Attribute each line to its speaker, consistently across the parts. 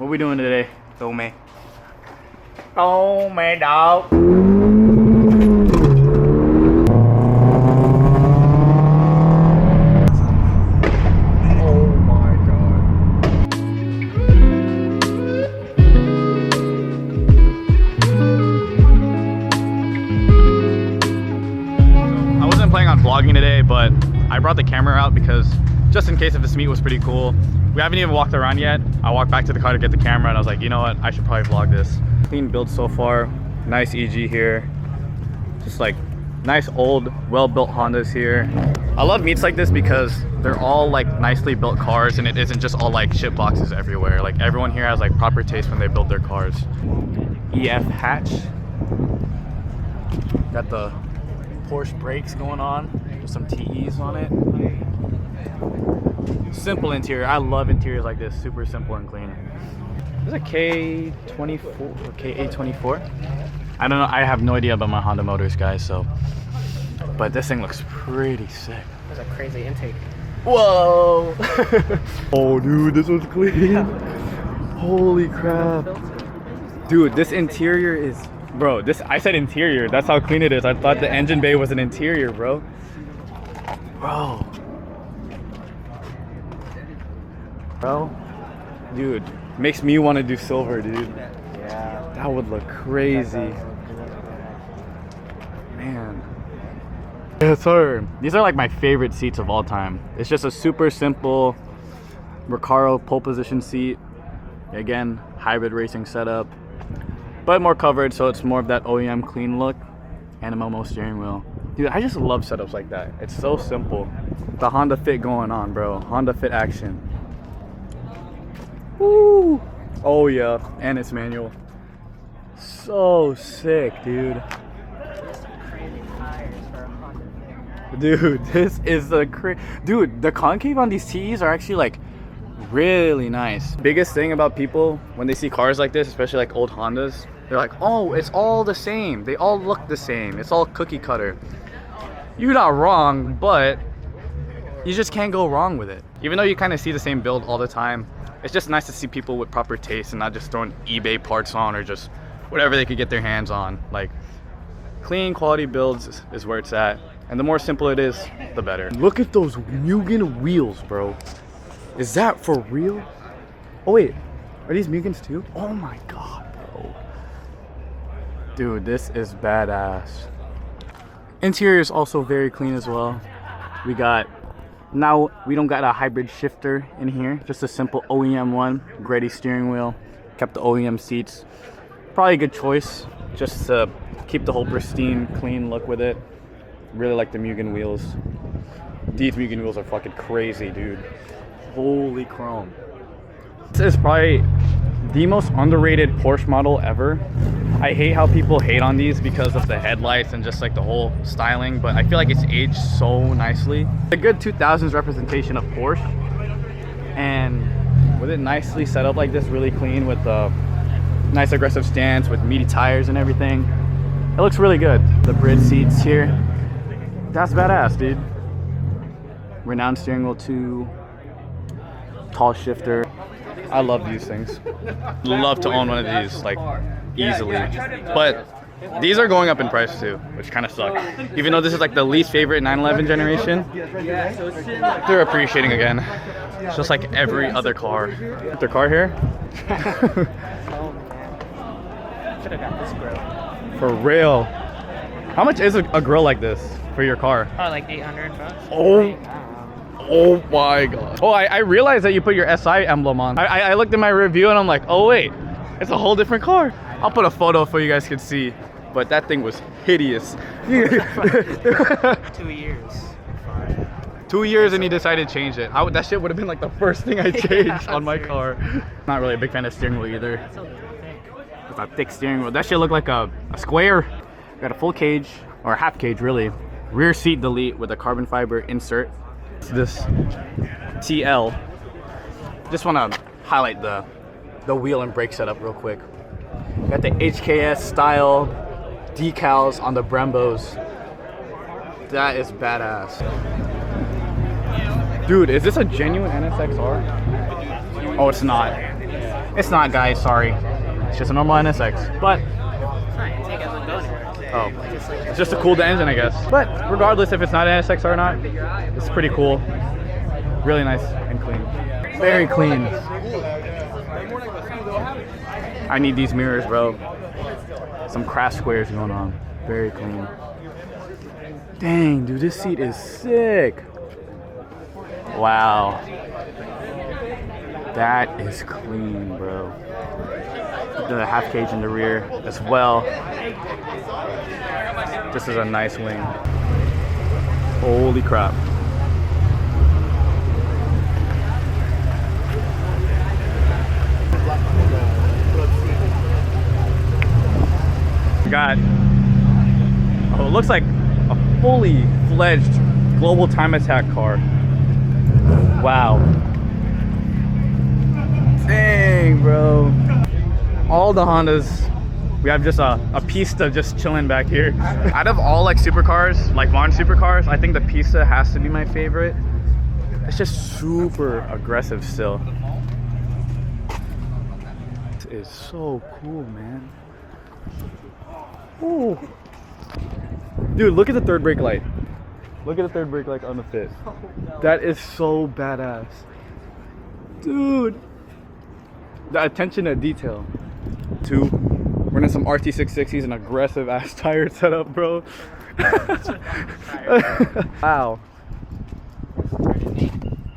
Speaker 1: What are we doing today? Throw me. Throw me, dog. Oh my god. I wasn't planning on vlogging today, but I brought the camera out because just in case if this meet was pretty cool. We haven't even walked around yet. I walked back to the car to get the camera and I was like, you know what? I should probably vlog this. Clean build so far. Nice EG here. Just like nice old, well-built Hondas here. I love meets like this because they're all like nicely built cars and it isn't just all like shit boxes everywhere. Like everyone here has like proper taste when they build their cars. EF hatch. Got the Porsche brakes going on with some TEs on it. Simple interior. I love interiors like this. Super simple and clean. There's a K24 or K824. I don't know. I have no idea about my Honda motors, guys. So, but this thing looks pretty sick.
Speaker 2: There's a crazy intake.
Speaker 1: Whoa! Oh, dude, this one's clean. Yeah. Holy crap, dude! This interior is, bro. I said interior. That's how clean it is. I thought the engine bay was an interior, bro. Bro, dude, makes me want to do silver, dude. Yeah, that would look crazy, man. Yes, sir. These are like my favorite seats of all time. It's just a super simple Recaro pole position seat. Again, hybrid racing setup, but more covered, so it's more of that OEM clean look. And a Momo steering wheel. Dude, I just love setups like that. It's so simple. The Honda Fit going on, bro. Honda Fit action. Woo! Oh yeah, and it's manual. So sick, dude. Dude, this is the dude, the concave on these TEs are actually like really nice. Biggest thing about people when they see cars like this, especially like old Hondas, they're like, oh, it's all the same. They all look the same. It's all cookie cutter. You're not wrong, but you just can't go wrong with it. Even though you kind of see the same build all the time, it's just nice to see people with proper taste and not just throwing eBay parts on or just whatever they could get their hands on. Like, clean quality builds is where it's at. And the more simple it is, the better. Look at those Mugen wheels, bro. Is that for real? Oh wait, are these Mugens too? Oh my god, bro. Dude, this is badass. Interior is also very clean as well. Now we don't got a hybrid shifter in here, just a simple OEM one. Gritty steering wheel, kept the OEM seats. Probably a good choice, just to keep the whole pristine, clean look with it. Really like the Mugen wheels. These Mugen wheels are fucking crazy, dude. Holy chrome. This is probably the most underrated Porsche model ever. I hate how people hate on these because of the headlights and just like the whole styling, but I feel like it's aged so nicely. A good 2000s representation of Porsche, and with it nicely set up like this, really clean with a nice aggressive stance with meaty tires and everything. It looks really good. The bridge seats here, that's badass, dude. Renowned steering wheel too. Tall shifter. I love these things. Love to own one of these, like, easily. But these are going up in price too, which kind of sucks. Even though this is like the least favorite 911 generation, they're appreciating again. It's just like every other car. Their car here?
Speaker 2: Should have got this grill.
Speaker 1: For real. How much is a grill like this for your car?
Speaker 2: Probably like 800 bucks.
Speaker 1: Oh my god. Oh, I realized that you put your SI emblem on. I looked at my review and I'm like, oh wait, it's a whole different car. I'll put a photo so you guys can see, but that thing was hideous.
Speaker 2: 2 years.
Speaker 1: 2 years and he decided to change it. That shit would have been like the first thing I changed on my car. Not really a big fan of steering wheel either.
Speaker 2: That's a little thick.
Speaker 1: It's a thick steering wheel. That shit looked like a square. Got a full cage, or half cage really. Rear seat delete with a carbon fiber insert. This TL. Just want to highlight the wheel and brake setup real quick. Got the HKS style decals on the Brembos. That is badass. Dude, is this a genuine NSXR? Oh, it's not. It's not, guys. Sorry. It's just a normal NSX. But
Speaker 2: It's not intake, it doesn't go anywhere.
Speaker 1: oh, it's just to cool the engine, I guess. But regardless if it's not an NSX or not, it's pretty cool. Really nice and clean. Very clean. I need these mirrors, bro. Some crash squares going on. Very clean. Dang, dude, this seat is sick. Wow. That is clean, bro. The half cage in the rear as well. This is a nice wing. Holy crap. Got, oh, it looks like a fully fledged global time attack car. Wow. Dang, bro. All the Hondas, we have just a Pista just chilling back here. Out of all like supercars, like modern supercars, I think the Pista has to be my favorite. It's just super aggressive still. This is so cool, man. Ooh. Dude, look at the third brake light. Look at the third brake light on the fit. That is so badass. Dude. The attention to detail. Two, we're running some RT660s and aggressive ass tire setup, bro. Wow.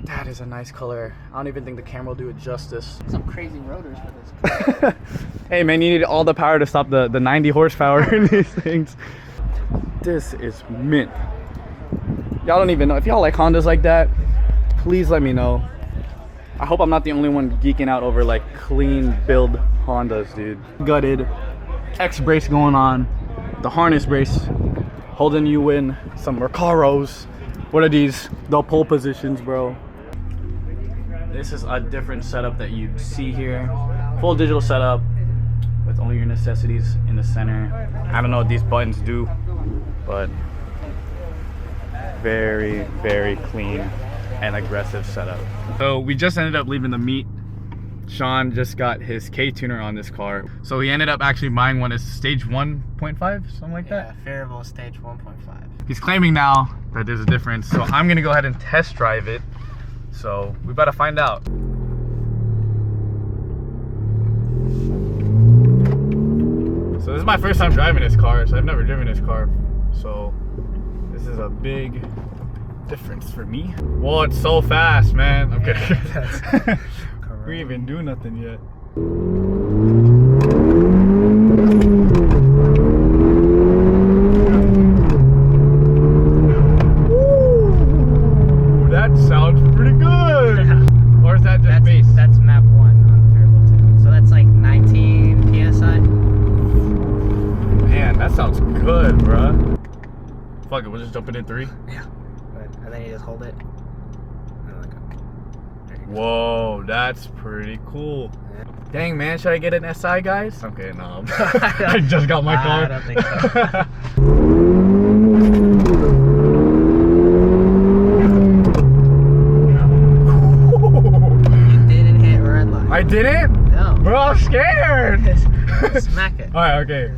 Speaker 1: That is a nice color. I don't even think the camera will do it justice.
Speaker 2: Some crazy rotors for this.
Speaker 1: Hey man, you need all the power to stop the 90 horsepower in these things. This is mint. Y'all don't even know. If y'all like Hondas like that, please let me know. I hope I'm not the only one geeking out over like clean build Hondas, dude. Gutted. X brace going on. The harness brace holding you in. Some Recaros. What are these? The pole positions, bro. This is a different setup that you see here. Full digital setup with only your necessities in the center. I don't know what these buttons do, but very, very clean and aggressive setup. So we just ended up leaving the meet. Sean just got his K-tuner on this car. So he ended up actually buying one as stage 1.5, something like that?
Speaker 2: Yeah, variable stage 1.5.
Speaker 1: He's claiming now that there's a difference, so I'm gonna go ahead and test drive it. So we better find out. So this is my first time driving this car, so I've never driven this car. So this is a big difference for me. Whoa, it's so fast, man. I'm kidding. We didn't even do nothing yet. Ooh, that sounds pretty good. Yeah. Or is that just bass?
Speaker 2: That's map 1 on the variable 2. So that's like 19 PSI.
Speaker 1: Man, that sounds good, bruh. Fuck it, we'll just jump it in 3.
Speaker 2: Yeah. And then you just hold it.
Speaker 1: Whoa, that's pretty cool.
Speaker 2: Yeah.
Speaker 1: Dang, man, should I get an SI, guys? Okay, no. I just got my car.
Speaker 2: I don't think so. You didn't hit red light.
Speaker 1: I didn't?
Speaker 2: No.
Speaker 1: Bro, I'm scared.
Speaker 2: Smack it.
Speaker 1: Alright, okay.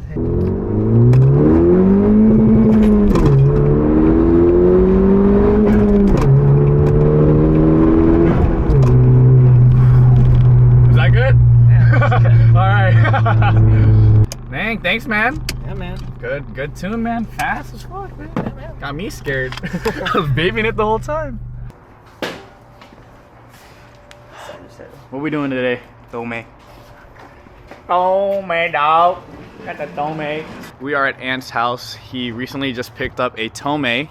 Speaker 1: Dang, thanks, man.
Speaker 2: Yeah, man.
Speaker 1: Good tune, man. Fast as fuck, man. Yeah, man. Got me scared. I was babying it the whole time. What are we doing today? Tome, dog. Got the Tome. We are at Ant's house. He recently just picked up a Tome,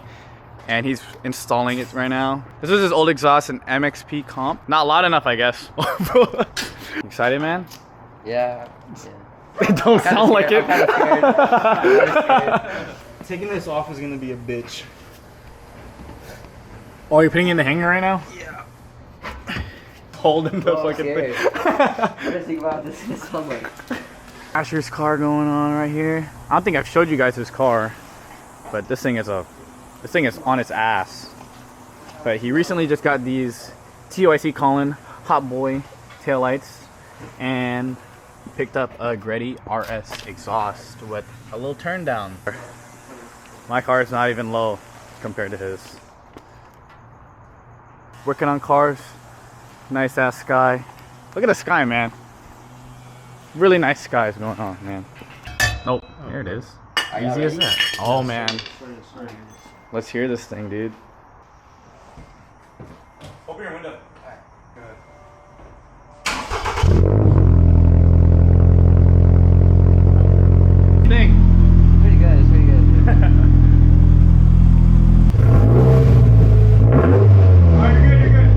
Speaker 1: and he's installing it right now. This is his old exhaust, an MXP comp. Not loud enough, I guess. Excited, man?
Speaker 3: Yeah.
Speaker 1: It don't sound like it.
Speaker 3: I'm scared. Taking this off is gonna be a bitch.
Speaker 1: Oh, you're putting it in the hanger right now?
Speaker 3: Yeah.
Speaker 1: Holding the fucking thing.
Speaker 3: What do you think about this in summer?
Speaker 1: Asher's car going on right here. I don't think I've showed you guys his car, but this thing is on its ass. But he recently just got these TOIC Colin Hot Boy taillights. and picked up a Greddy RS exhaust with a little turn down. My car is not even low compared to his. Working on cars. Nice ass sky. Look at the sky, man. Really nice skies going on, man. Nope, there it is. Easy as that. Oh man. Let's hear this thing, dude.
Speaker 3: Open your window.
Speaker 1: Thing.
Speaker 2: Pretty good. It's pretty good.
Speaker 1: You're good.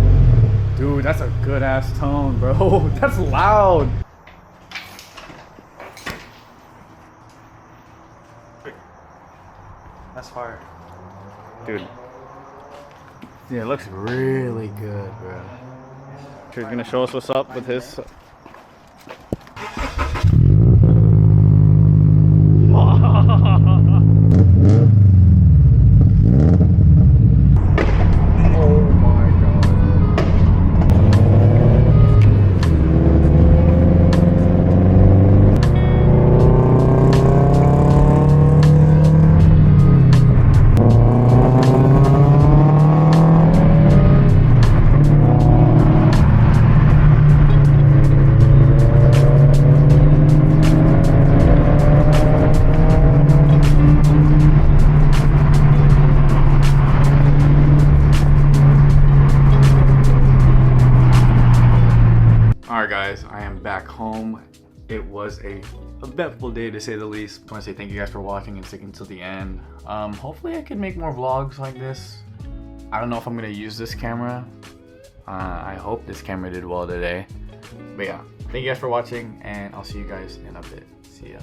Speaker 1: Dude, that's a good ass tone, bro. That's loud.
Speaker 3: That's fire.
Speaker 1: Dude. Yeah, it looks really good, bro. He's gonna show us what's up with his. Oh my god. Alright guys, I am back home. It was a eventful day to say the least. I want to say thank you guys for watching and sticking till the end. Hopefully I can make more vlogs like this. I don't know if I'm going to use this camera. I hope this camera did well today. But yeah, thank you guys for watching and I'll see you guys in a bit. See ya.